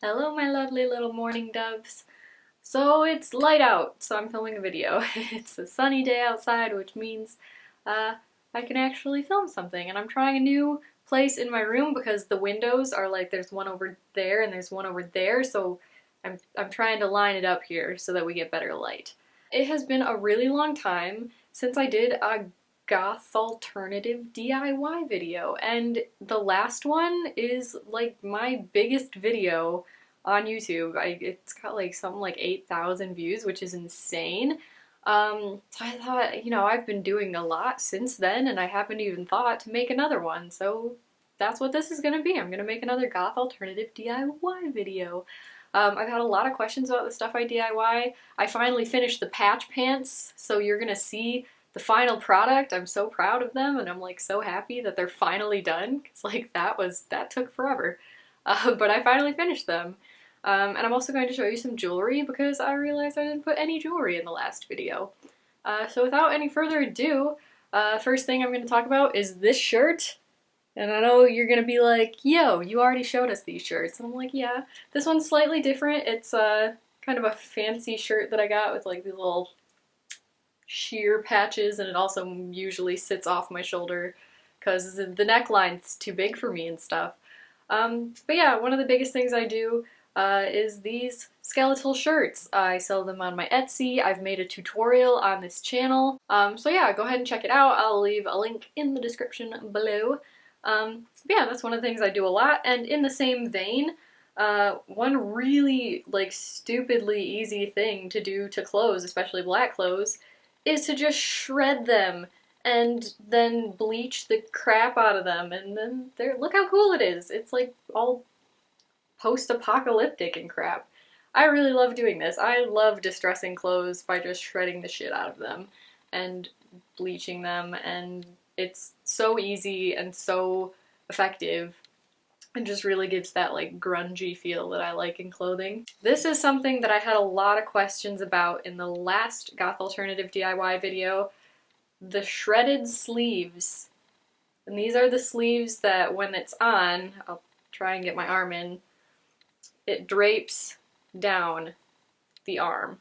Hello, my lovely little morning doves. So it's light out, so I'm filming a video. It's a sunny day outside, which means uh, I can actually film something. And I'm trying a new place in my room because the windows are like there's one over there and there's one over there, so I'm trying to line it up here so that we get better light. It has been a really long time since I did a goth alternative DIY video, and the last one is like my biggest video on YouTube. It's got like something like 8,000 views, which is insane. So I thought, I've been doing a lot since then, and I haven't even thought to make another one. So that's what this is gonna be. I'm gonna make another goth alternative DIY video. I've had a lot of questions about the stuff I DIY. I finally finished the patch pants, so you're gonna see the final product. I'm so proud of them, and I'm like so happy that they're finally done, because like that took forever. But I finally finished them. And I'm also going to show you some jewelry because I realized I didn't put any jewelry in the last video. So without any further ado, first thing I'm going to talk about is this shirt. And I know you're going to be like, yo, you already showed us these shirts. And I'm like, yeah. This one's slightly different. It's kind of a fancy shirt that I got with like these little sheer patches, and it also usually sits off my shoulder because the neckline's too big for me and stuff. But yeah, one of the biggest things I do is these skeletal shirts. I sell them on my Etsy. I've made a tutorial on this channel. So yeah, go ahead and check it out. I'll leave a link in the description below. But yeah, that's one of the things I do a lot. And in the same vein, one really like stupidly easy thing to do to clothes, especially black clothes, is to just shred them and then bleach the crap out of them, and then look how cool it is. It's like all post-apocalyptic and crap. I really love doing this. I love distressing clothes by just shredding the shit out of them and bleaching them, and it's so easy and so effective and just really gives that like grungy feel that I like in clothing. This is something that I had a lot of questions about in the last Goth Alternative DIY video. The shredded sleeves. And these are the sleeves that when it's on, I'll try and get my arm in, it drapes down the arm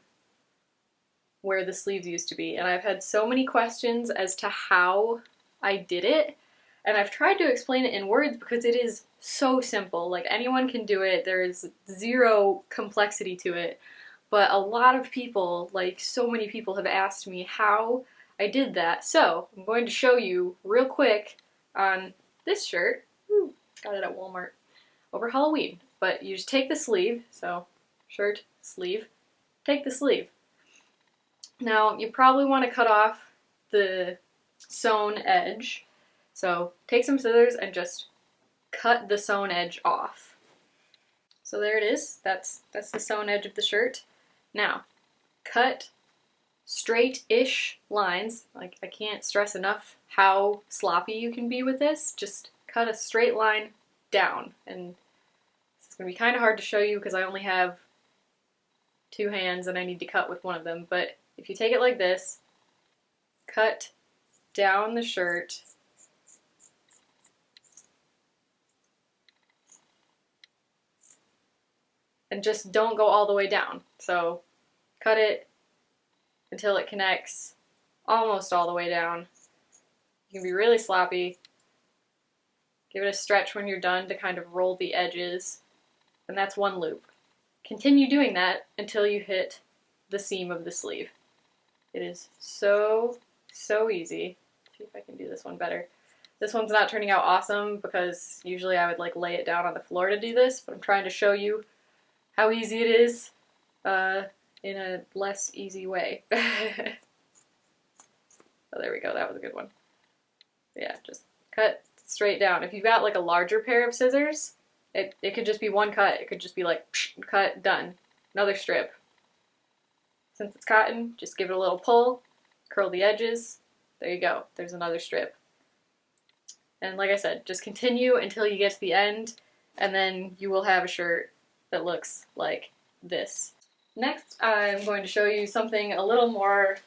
where the sleeves used to be. And I've had so many questions as to how I did it, and I've tried to explain it in words because it is so simple. Like, anyone can do it. There's zero complexity to it. But a lot of people, like so many people, have asked me how I did that. So I'm going to show you real quick on this shirt. Ooh, got it at Walmart over Halloween. But you just take the sleeve, so shirt, sleeve, take the sleeve. Now you probably want to cut off the sewn edge. So take some scissors and just cut the sewn edge off. So there it is. That's the sewn edge of the shirt. Now, cut straight-ish lines. Like, I can't stress enough how sloppy you can be with this. Just cut a straight line down. And it's going to be kind of hard to show you because I only have two hands and I need to cut with one of them. But if you take it like this, cut down the shirt, and just don't go all the way down. So cut it until it connects almost all the way down. You can be really sloppy. Give it a stretch when you're done to kind of roll the edges. And that's one loop. Continue doing that until you hit the seam of the sleeve. It is so, so easy. Let's see if I can do this one better. This one's not turning out awesome because usually I would like lay it down on the floor to do this, but I'm trying to show you how easy it is in a less easy way. Oh, there we go. That was a good one. Yeah, just cut straight down. If you've got like a larger pair of scissors, it could just be one cut. It could just be like, cut, done. Another strip. Since it's cotton, just give it a little pull, curl the edges. There you go. There's another strip. And like I said, just continue until you get to the end, and then you will have a shirt that looks like this. Next, I'm going to show you something a little more,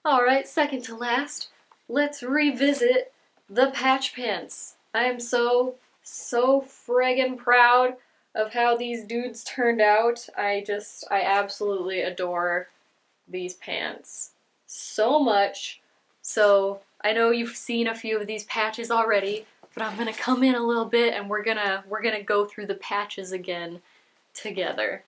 alright, second to last. Let's revisit the patch pants. I am so friggin' proud of how these dudes turned out. I absolutely adore these pants so much. So I know you've seen a few of these patches already, but I'm gonna come in a little bit and we're gonna go through the patches again together.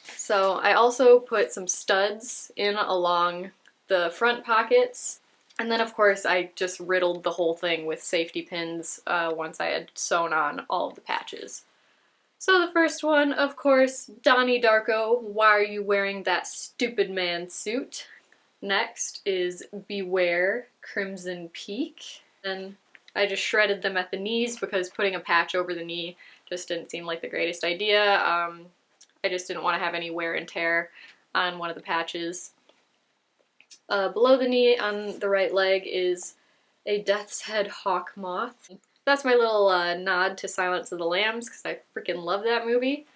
So I also put some studs in along the front pockets, and then of course I just riddled the whole thing with safety pins once I had sewn on all of the patches. So the first one, of course, Donnie Darko, why are you wearing that stupid man suit? Next is Beware, Crimson Peak. Then I just shredded them at the knees because putting a patch over the knee just didn't seem like the greatest idea. I just didn't want to have any wear and tear on one of the patches. Below the knee on the right leg is a Death's Head hawk moth. That's my little nod to Silence of the Lambs because I freaking love that movie.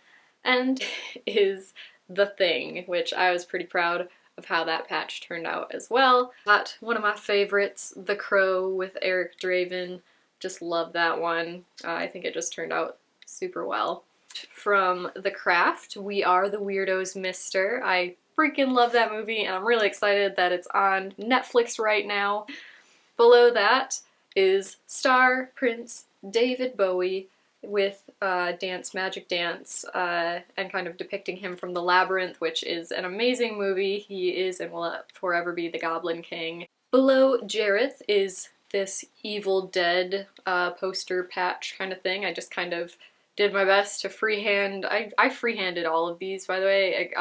And is The Thing, which I was pretty proud of how that patch turned out as well. Got one of my favorites, The Crow with Eric Draven. Just love that one. I think it just turned out super well. From The Craft, We Are the Weirdos, Mister. I freaking love that movie and I'm really excited that it's on Netflix right now. Below that is Star Prince David Bowie with Dance Magic Dance and kind of depicting him from The Labyrinth, which is an amazing movie. He is and will forever be the Goblin King. Below Jareth is this Evil Dead poster patch kind of thing. I just kind of did my best to freehand. I freehanded all of these, by the way,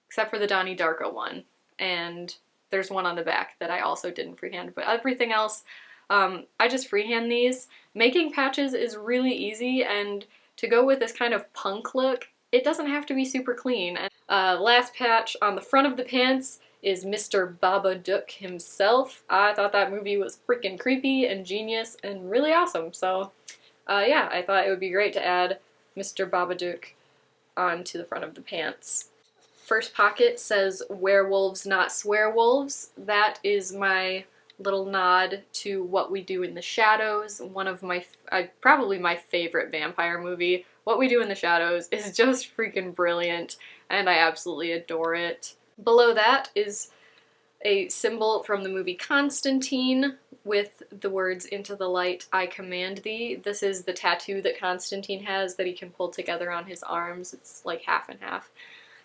except for the Donnie Darko one. And there's one on the back that I also didn't freehand, but everything else, I just freehand these. Making patches is really easy, and to go with this kind of punk look, it doesn't have to be super clean. And last patch on the front of the pants is Mr. Babadook himself. I thought that movie was freaking creepy and genius and really awesome, so yeah, I thought it would be great to add Mr. Babadook onto the front of the pants. First pocket says werewolves not swearwolves. That is my little nod to What We Do in the Shadows, one of my, probably my favorite vampire movie. What We Do in the Shadows is just freaking brilliant and I absolutely adore it. Below that is a symbol from the movie Constantine with the words "Into the light I command thee." This is the tattoo that Constantine has that he can pull together on his arms. It's like half and half.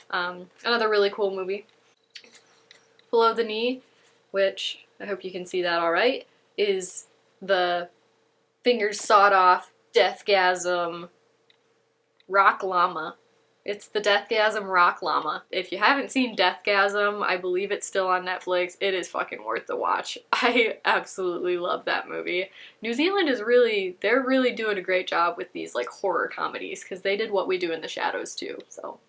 Another really cool movie. Below the knee, which I hope you can see that alright, is the fingers sawed off Deathgasm rock llama. It's the Deathgasm rock llama. If you haven't seen Deathgasm, I believe it's still on Netflix. It is fucking worth the watch. I absolutely love that movie. New Zealand is really, they're really doing a great job with these like horror comedies because they did What We Do in the Shadows too, so.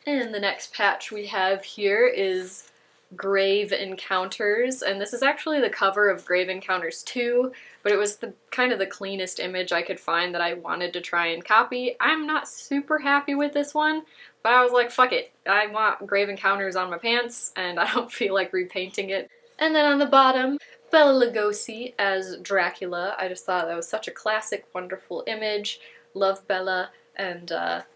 And the next patch we have here is Grave Encounters, and this is actually the cover of Grave Encounters 2, but it was the kind of the cleanest image I could find that I wanted to try and copy. I'm not super happy with this one, but I was like, fuck it. I want Grave Encounters on my pants, and I don't feel like repainting it. And then on the bottom, Bela Lugosi as Dracula. I just thought that was such a classic, wonderful image. Love Bela, and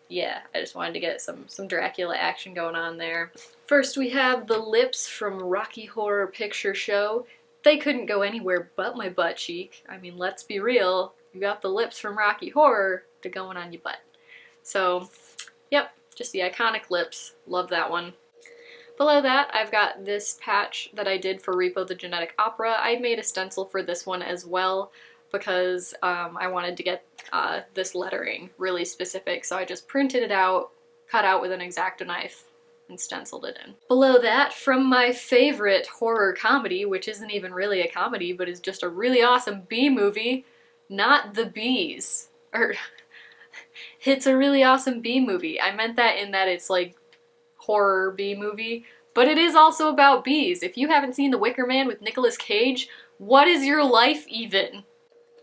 yeah, I just wanted to get some Dracula action going on there. First we have the lips from Rocky Horror Picture Show. They couldn't go anywhere but my butt cheek. I mean, let's be real, you got the lips from Rocky Horror, they're going on your butt. So, yep, just the iconic lips. Love that one. Below that, I've got this patch that I did for Repo the Genetic Opera. I made a stencil for this one as well because I wanted to get this lettering really specific, so I just printed it out, cut out with an X-Acto knife, and stenciled it in. Below that, from my favorite horror comedy, which isn't even really a comedy, but is just a really awesome B movie, Not the Bees. It's a really awesome B movie. I meant that in that it's like horror B movie, but it is also about bees. If you haven't seen The Wicker Man with Nicolas Cage, what is your life even?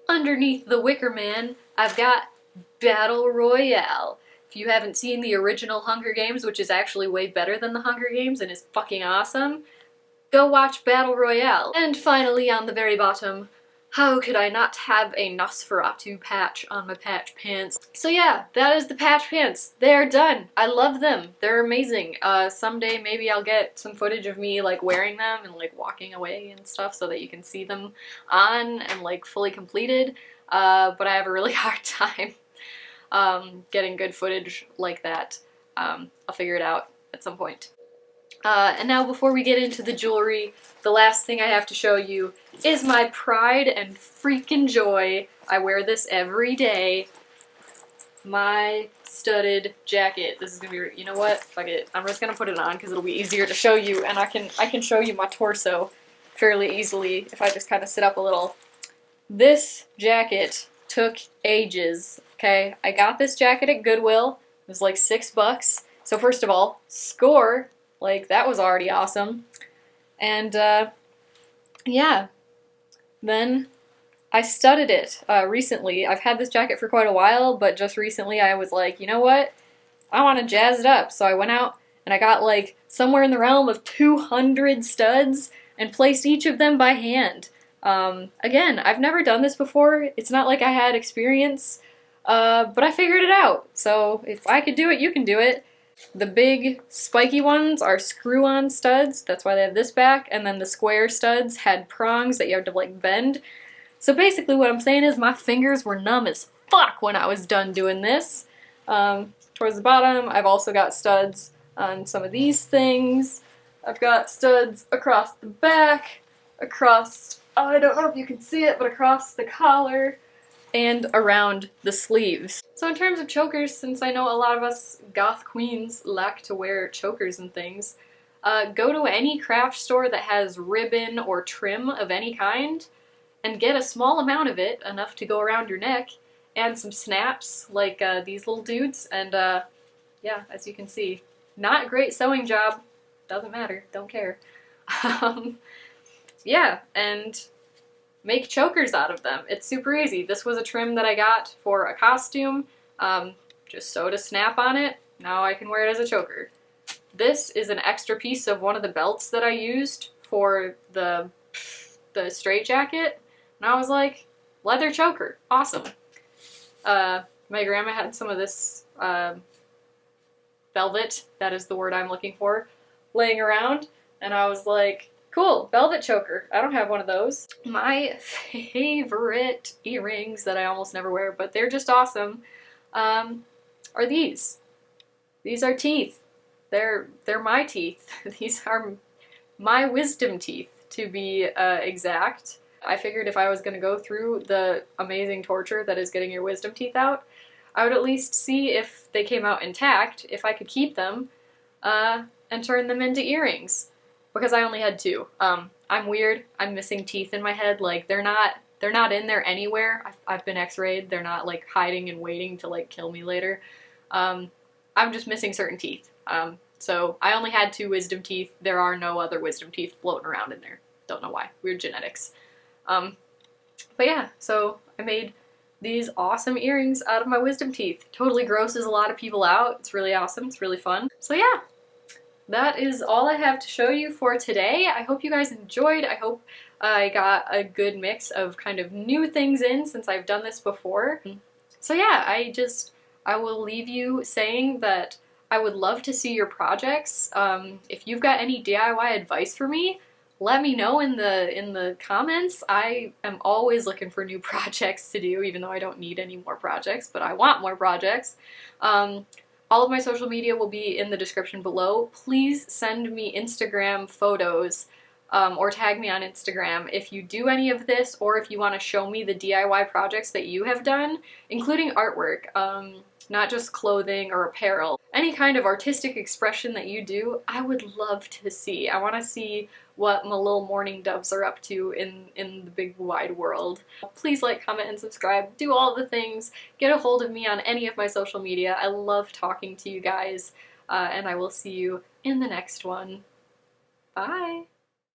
Underneath The Wicker Man, I've got Battle Royale. If you haven't seen the original Hunger Games, which is actually way better than the Hunger Games and is fucking awesome, go watch Battle Royale. And finally, on the very bottom, How could I not have a Nosferatu patch on my patch pants? So yeah, that is the patch pants. They're done. I love them. They're amazing. Someday maybe I'll get some footage of me like wearing them and like walking away and stuff so that you can see them on and like fully completed. But I have a really hard time getting good footage like that. I'll figure it out at some point. And now before we get into the jewelry, the last thing I have to show you is my pride and freaking joy. I wear this every day. My studded jacket. This is gonna be, you know what? Fuck it. I'm just gonna put it on because it'll be easier to show you, and I can show you my torso fairly easily if I just kind of sit up a little. This jacket took ages, okay? I got this jacket at Goodwill. It was like $6. So first of all, score! Like, that was already awesome. And, yeah. Then I studded it recently. I've had this jacket for quite a while, but just recently I was like, you know what? I want to jazz it up. So I went out and I got, like, somewhere in the realm of 200 studs and placed each of them by hand. Again, I've never done this before. It's not like I had experience, but I figured it out. So if I could do it, you can do it. The big spiky ones are screw-on studs, that's why they have this back, and then the square studs had prongs that you have to like bend. So basically what I'm saying is my fingers were numb as fuck when I was done doing this. Towards the bottom, I've also got studs on some of these things. I've got studs across the back, across, I don't know if you can see it, but across the collar, and around the sleeves. So in terms of chokers, since I know a lot of us goth queens like to wear chokers and things, go to any craft store that has ribbon or trim of any kind and get a small amount of it, enough to go around your neck, and some snaps like these little dudes, and yeah, as you can see, not a great sewing job, doesn't matter, don't care. Yeah, and make chokers out of them. It's super easy. This was a trim that I got for a costume. Just sewed a snap on it. Now I can wear it as a choker. This is an extra piece of one of the belts that I used for the straight jacket. And I was like, leather choker. Awesome. My grandma had some of this velvet, that is the word I'm looking for, laying around. And I was like, cool, velvet choker. I don't have one of those. My favorite earrings that I almost never wear, but they're just awesome, are these. These are teeth. They're my teeth. These are my wisdom teeth, to be exact. I figured if I was going to go through the amazing torture that is getting your wisdom teeth out, I would at least see if they came out intact, if I could keep them, and turn them into earrings. Because I only had 2. I'm weird. I'm missing teeth in my head. Like, they're not in there anywhere. I've been x-rayed. They're not like hiding and waiting to like kill me later. I'm just missing certain teeth. So I only had 2 wisdom teeth. There are no other wisdom teeth floating around in there. Don't know why. Weird genetics. But yeah, so I made these awesome earrings out of my wisdom teeth. Totally grosses a lot of people out. It's really awesome. It's really fun. So yeah. That is all I have to show you for today. I hope you guys enjoyed. I hope I got a good mix of kind of new things in since I've done this before. So yeah, I will leave you saying that I would love to see your projects. If you've got any DIY advice for me, let me know in the comments. I am always looking for new projects to do, even though I don't need any more projects, but I want more projects. All of my social media will be in the description below. Please send me Instagram photos or tag me on Instagram if you do any of this, or if you want to show me the DIY projects that you have done, including artwork, not just clothing or apparel. Any kind of artistic expression that you do, I would love to see. I want to see what my little mourning doves are up to in the big wide world. Please like, comment, and subscribe. Do all the things. Get a hold of me on any of my social media. I love talking to you guys, and I will see you in the next one. Bye!